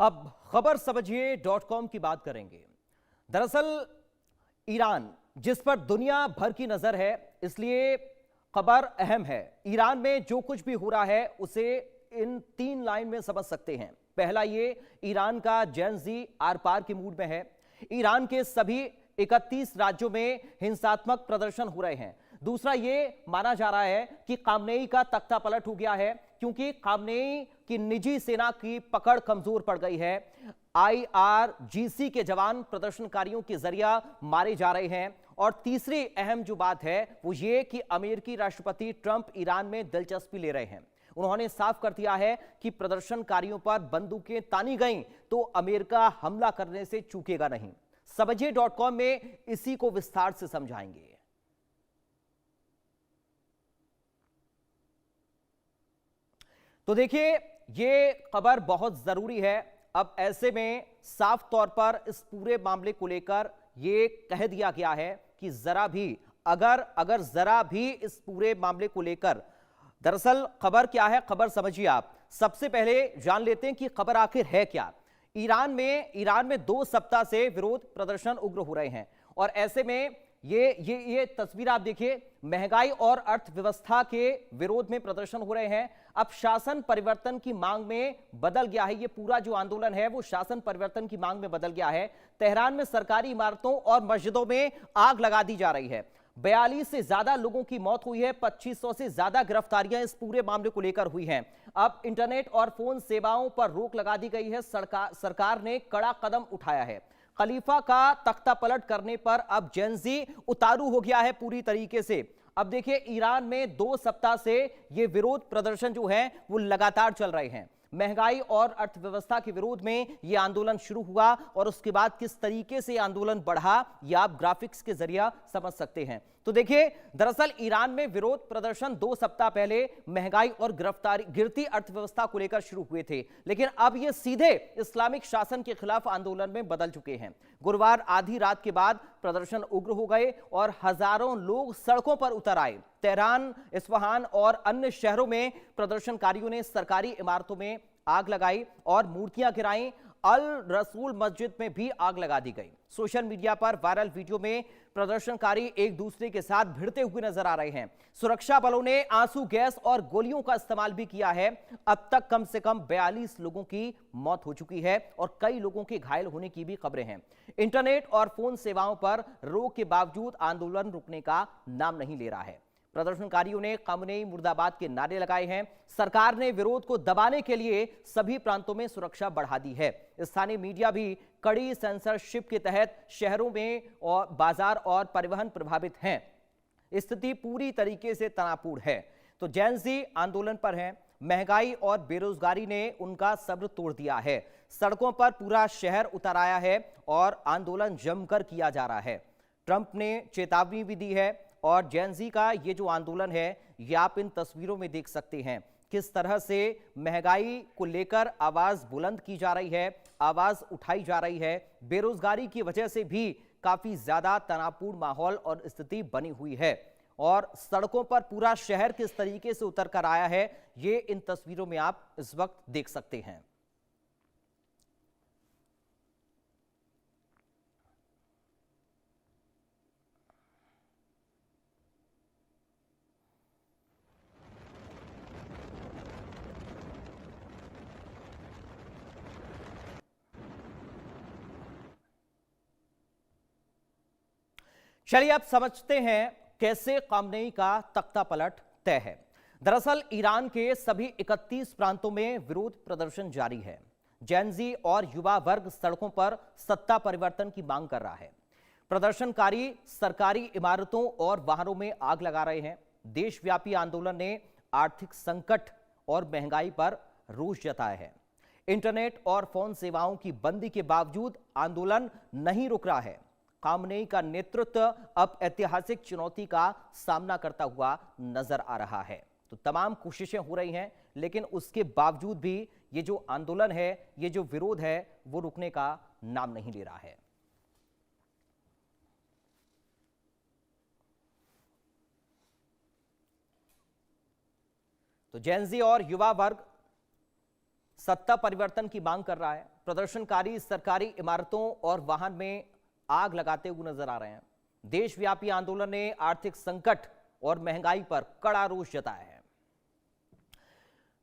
अब खबर समझिए .com की बात करेंगे। दरअसल ईरान जिस पर दुनिया भर की नजर है, इसलिए खबर अहम है। ईरान में जो कुछ भी हो रहा है उसे इन 3 लाइन में समझ सकते हैं। पहला, ये ईरान का जेन ज़ी आर पार के मूड में है। ईरान के सभी 31 राज्यों में हिंसात्मक प्रदर्शन हो रहे हैं। दूसरा, ये माना जा रहा है कि खामनेई का तख्ता पलट हो गया है, क्योंकि खामनेई की निजी सेना की पकड़ कमजोर पड़ गई है। IRGC के जवान प्रदर्शनकारियों के जरिया मारे जा रहे हैं। और तीसरी अहम जो बात है वो ये कि अमेरिकी राष्ट्रपति ट्रंप ईरान में दिलचस्पी ले रहे हैं। उन्होंने साफ कर दिया है कि प्रदर्शनकारियों पर बंदूकें तानी गईं तो अमेरिका हमला करने से चूकेगा नहीं। समझिए .com में इसी को विस्तार से समझाएंगे। तो देखिए, ये खबर बहुत जरूरी है। अब ऐसे में साफ तौर पर इस पूरे मामले को लेकर ये कह दिया गया है कि जरा भी अगर जरा भी इस पूरे मामले को लेकर, दरअसल खबर क्या है, खबर समझिए आप। सबसे पहले जान लेते हैं कि खबर आखिर है क्या। ईरान में 2 सप्ताह से विरोध प्रदर्शन उग्र हो रहे हैं और ऐसे में ये तस्वीर आप देखिए, महंगाई और अर्थव्यवस्था के विरोध में प्रदर्शन हो रहे हैं। अब शासन परिवर्तन की मांग में बदल गया है। ये पूरा जो आंदोलन है वो शासन परिवर्तन की मांग में बदल गया है। तेहरान में सरकारी इमारतों और मस्जिदों में आग लगा दी जा रही है। 42 से ज्यादा लोगों की मौत हुई है। 2500 से ज्यादा गिरफ्तारियां इस पूरे मामले को लेकर हुई हैं। अब इंटरनेट और फोन सेवाओं पर रोक लगा दी गई है। सरकार ने कड़ा कदम उठाया है। खलीफा का तख्ता पलट करने पर अब जेन ज़ी उतारू हो गया है पूरी तरीके से। अब देखिए, ईरान में 2 सप्ताह से ये विरोध प्रदर्शन जो है वो लगातार चल रहे हैं। महंगाई और अर्थव्यवस्था के विरोध में यह आंदोलन शुरू हुआ और उसके बाद किस तरीके से आंदोलन बढ़ा, यह आप ग्राफिक्स के जरिए समझ सकते हैं। तो देखिए, दरअसल ईरान में विरोध प्रदर्शन 2 सप्ताह पहले महंगाई और गिरती अर्थव्यवस्था को लेकर शुरू हुए थे, लेकिन अब ये सीधे इस्लामिक शासन के खिलाफ आंदोलन में बदल चुके हैं। गुरुवार आधी रात के बाद प्रदर्शन उग्र हो गए और हजारों लोग सड़कों पर उतर आए। तेहरान, इस्फहान और अन्य शहरों में प्रदर्शनकारियों ने सरकारी इमारतों में आग लगाई और मूर्तियां गिराई। अल रसूल मस्जिद में भी आग लगा दी गई। सोशल मीडिया पर वायरल वीडियो में प्रदर्शनकारी एक दूसरे के साथ भिड़ते हुए नजर आ रहे हैं। सुरक्षा बलों ने आंसू गैस और गोलियों का इस्तेमाल भी किया है। अब तक कम से कम 42 लोगों की मौत हो चुकी है और कई लोगों के घायल होने की भी खबरें हैं। इंटरनेट और फोन सेवाओं पर रोक के बावजूद आंदोलन रुकने का नाम नहीं ले रहा है। प्रदर्शनकारियों ने खामनेई मुर्दाबाद के नारे लगाए हैं। सरकार ने विरोध को दबाने के लिए सभी प्रांतों में सुरक्षा बढ़ा दी है। स्थानीय मीडिया भी कड़ी सेंसरशिप के तहत शहरों में और बाजार और परिवहन प्रभावित हैं। स्थिति पूरी तरीके से तनावपूर्ण है। तो जेन ज़ी आंदोलन पर हैं। महंगाई और बेरोजगारी ने उनका सब्र तोड़ दिया है। सड़कों पर पूरा शहर उतर आया है और आंदोलन जमकर किया जा रहा है। ट्रंप ने चेतावनी भी दी है और जेन ज़ी का ये जो आंदोलन है ये आप इन तस्वीरों में देख सकते हैं किस तरह से महंगाई को लेकर आवाज बुलंद की जा रही है, आवाज उठाई जा रही है। बेरोजगारी की वजह से भी काफी ज्यादा तनावपूर्ण माहौल और स्थिति बनी हुई है और सड़कों पर पूरा शहर किस तरीके से उतर कर आया है ये इन तस्वीरों में आप इस वक्त देख सकते हैं। चलिए अब समझते हैं कैसे खामनेई का तख्ता पलट तय है। दरअसल ईरान के सभी 31 प्रांतों में विरोध प्रदर्शन जारी है। जेन ज़ी और युवा वर्ग सड़कों पर सत्ता परिवर्तन की मांग कर रहा है। प्रदर्शनकारी सरकारी इमारतों और वाहनों में आग लगा रहे हैं। देशव्यापी आंदोलन ने आर्थिक संकट और महंगाई पर रोष जताया है। इंटरनेट और फोन सेवाओं की बंदी के बावजूद आंदोलन नहीं रुक रहा है। खामनेई का नेतृत्व अब ऐतिहासिक चुनौती का सामना करता हुआ नजर आ रहा है। तो तमाम कोशिशें हो रही हैं, लेकिन उसके बावजूद भी ये जो आंदोलन है, ये जो विरोध है, वो रुकने का नाम नहीं ले रहा है। तो जेन ज़ी और युवा वर्ग सत्ता परिवर्तन की मांग कर रहा है। प्रदर्शनकारी सरकारी इमारतों और वाहन में आग लगाते हुए नजर आ रहे हैं। देशव्यापी आंदोलन ने आर्थिक संकट और महंगाई पर कड़ा रोष जताया है।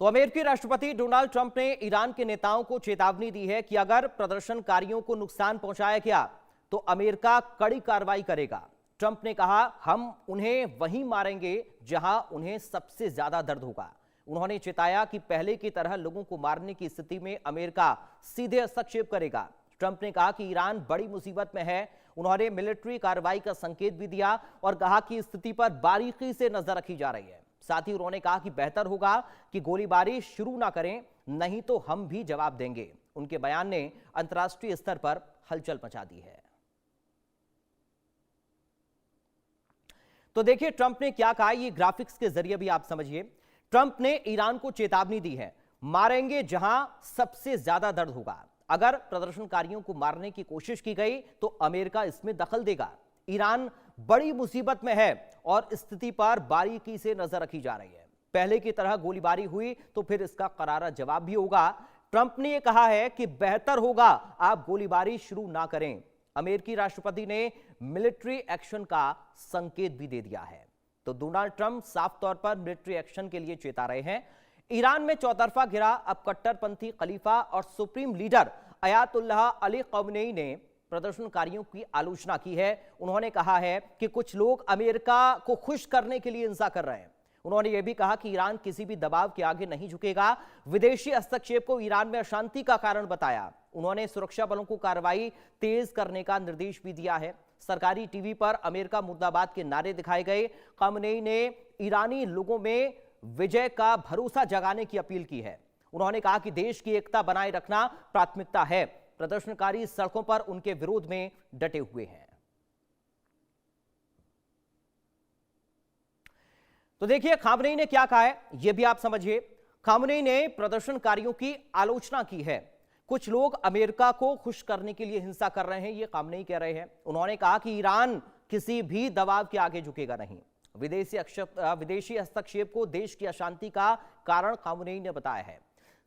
तो अमेरिकी राष्ट्रपति डोनाल्ड ट्रंप ने ईरान के नेताओं को चेतावनी दी है कि अगर प्रदर्शनकारियों को नुकसान पहुंचाया गया तो अमेरिका कड़ी कार्रवाई करेगा। ट्रंप ने कहा, हम उन्हें वहीं मारेंगे जहां उन्हें सबसे ज्यादा दर्द होगा। उन्होंने चेताया कि पहले की तरह लोगों को मारने की स्थिति में अमेरिका सीधे हस्तक्षेप करेगा। ट्रंप ने कहा कि ईरान बड़ी मुसीबत में है। उन्होंने मिलिट्री कार्रवाई का संकेत भी दिया और कहा कि स्थिति पर बारीकी से नजर रखी जा रही है। साथ ही उन्होंने कहा कि बेहतर होगा कि गोलीबारी शुरू ना करें, नहीं तो हम भी जवाब देंगे। उनके बयान ने अंतर्राष्ट्रीय स्तर पर हलचल मचा दी है। तो देखिए ट्रंप ने क्या कहा, ये ग्राफिक्स के जरिए भी आप समझिए। ट्रंप ने ईरान को चेतावनी दी है, मारेंगे जहां सबसे ज्यादा दर्द होगा। अगर प्रदर्शनकारियों को मारने की कोशिश की गई तो अमेरिका इसमें दखल देगा। ईरान बड़ी मुसीबत में है और स्थिति पर बारीकी से नजर रखी जा रही है। पहले की तरह गोलीबारी हुई तो फिर इसका करारा जवाब भी होगा। ट्रंप ने यह कहा है कि बेहतर होगा आप गोलीबारी शुरू ना करें। अमेरिकी राष्ट्रपति ने मिलिट्री एक्शन का संकेत भी दे दिया है। तो डोनाल्ड ट्रंप साफ तौर पर मिलिट्री एक्शन के लिए चेता रहे हैं। ईरान में चौतरफा घिरा अब कट्टरपंथी खलीफा और supreme leader Ayatollah Ali Khamenei ने प्रदर्शनकारियों की आलोचना की है। उन्होंने कहा है कि कुछ लोग अमेरिका को खुश करने के लिए हिंसा कर रहे हैं। उन्होंने यह भी कहा कि ईरान किसी भी दबाव के आगे नहीं झुकेगा। विदेशी हस्तक्षेप को ईरान में अशांति का कारण बताया। उन्होंने सुरक्षा बलों को कार्रवाई तेज करने का निर्देश भी दिया है। सरकारी टीवी पर अमेरिका मुर्दाबाद के नारे दिखाए गए। खमेनी ने ईरानी लोगों में विजय का भरोसा जगाने की अपील की है। उन्होंने कहा कि देश की एकता बनाए रखना प्राथमिकता है। प्रदर्शनकारी सड़कों पर उनके विरोध में डटे हुए हैं। तो देखिए खमेनी ने क्या कहा है, यह भी आप समझिए। खमेनी ने प्रदर्शनकारियों की आलोचना की है। कुछ लोग अमेरिका को खुश करने के लिए हिंसा कर रहे हैं, यह खमेनी कह रहे हैं। उन्होंने कहा कि ईरान किसी भी दबाव के आगे झुकेगा नहीं। विदेशी हस्तक्षेप को देश की अशांति का कारण खमेनी ने बताया है।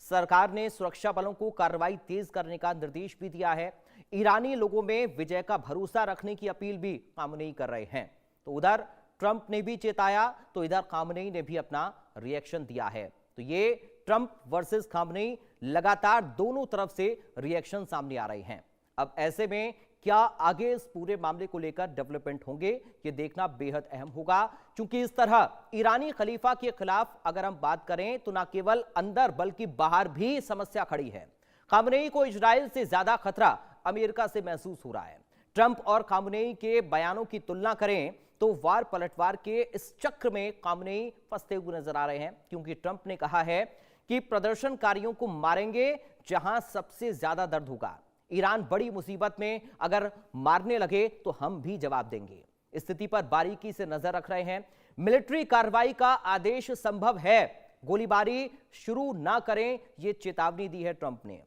सरकार ने सुरक्षा बलों को कार्रवाई तेज करने का निर्देश भी दिया है। ईरानी लोगों में विजय का भरोसा रखने की अपील भी खमेनी कर रहे हैं। तो उधर ट्रंप ने भी चेताया तो इधर खमेनी ने भी अपना रिएक्शन दिया है। तो ये ट्रंप वर्सेस खमेनी लगातार दोनों तरफ से रिएक्शन सामने आ रहे हैं। अब ऐसे में क्या आगे इस पूरे मामले को लेकर डेवलपमेंट होंगे, ये देखना बेहद अहम होगा। क्योंकि इस तरह ईरानी खलीफा के खिलाफ अगर हम बात करें तो न केवल अंदर बल्कि बाहर भी समस्या खड़ी है। खमेनी को इजराइल से ज्यादा खतरा अमेरिका से महसूस हो रहा है। ट्रंप और खमेनी के बयानों की तुलना करें तो वार पलटवार के इस चक्र में खमेनी फंसते हुए नजर आ रहे हैं। क्योंकि ट्रंप ने कहा है कि प्रदर्शनकारियों को मारेंगे जहां सबसे ज्यादा दर्द होगा। ईरान बड़ी मुसीबत में, अगर मारने लगे तो हम भी जवाब देंगे। स्थिति पर बारीकी से नजर रख रहे हैं। मिलिट्री कार्रवाई का आदेश संभव है, गोलीबारी शुरू ना करें, यह चेतावनी दी है ट्रंप ने।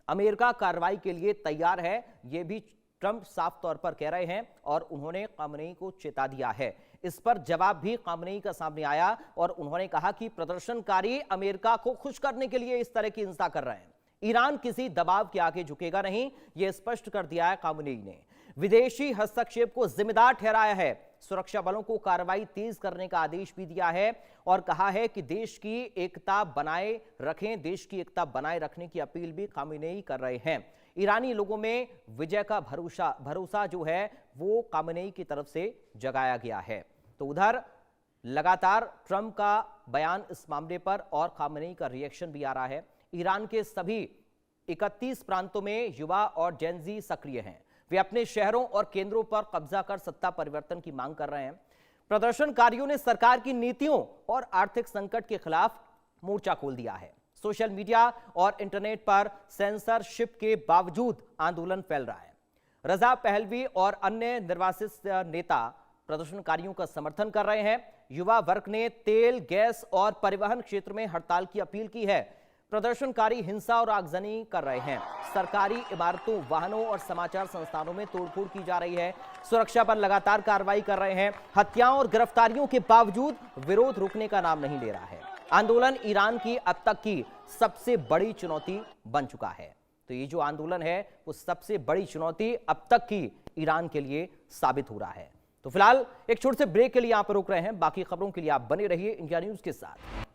अमेरिका कार्रवाई के लिए तैयार है, यह भी ट्रंप साफ तौर पर कह रहे हैं और उन्होंने खमेनी को चेता दिया है। इस पर जवाब भी खमेनी का सामने आया और उन्होंने कहा कि प्रदर्शनकारी अमेरिका को खुश करने के लिए इस तरह की हिंसा कर रहे हैं। ईरान किसी दबाव के आगे झुकेगा नहीं, यह स्पष्ट कर दिया है खमेनी ने। विदेशी हस्तक्षेप को जिम्मेदार ठहराया है। सुरक्षा बलों को कार्रवाई तेज करने का आदेश भी दिया है और कहा है कि देश की एकता बनाए रखें। देश की एकता बनाए रखने की अपील भी खमेनी कर रहे हैं। ईरानी लोगों में विजय का भरोसा जो है वो खमेनी की तरफ से जगाया गया है। तो उधर लगातार ट्रंप का बयान इस मामले पर और खमेनी का रिएक्शन भी आ रहा है। ईरान के सभी 31 प्रांतों में युवा और जेनजी सक्रिय हैं। वे अपने शहरों और केंद्रों पर कब्जा कर सत्ता परिवर्तन की मांग कर रहे हैं। प्रदर्शनकारियों ने सरकार की नीतियों और आर्थिक संकट के खिलाफ मोर्चा खोल दिया है। सोशल मीडिया और इंटरनेट पर सेंसरशिप के बावजूद आंदोलन फैल रहा है। रजा पहलवी और अन्य निर्वासित नेता प्रदर्शनकारियों का समर्थन कर रहे हैं। युवा वर्ग ने तेल, गैस और परिवहन क्षेत्र में हड़ताल की अपील की है। प्रदर्शनकारी हिंसा और आगजनी कर रहे हैं। सरकारी इमारतों, वाहनों और समाचार संस्थानों में तोड़फोड़ की जा रही है। सुरक्षा बल लगातार कार्रवाई कर रहे हैं। हत्याओं और गिरफ्तारियों के बावजूद विरोध रुकने का नाम नहीं ले रहा है। आंदोलन ईरान की अब तक की सबसे बड़ी चुनौती बन चुका है। तो ये जो आंदोलन है वो सबसे बड़ी चुनौती अब तक की ईरान के लिए साबित हो रहा है। तो फिलहाल एक छोटे से ब्रेक के लिए यहां पर रुक रहे हैं। बाकी खबरों के लिए आप बने रहिए इंडिया न्यूज के साथ।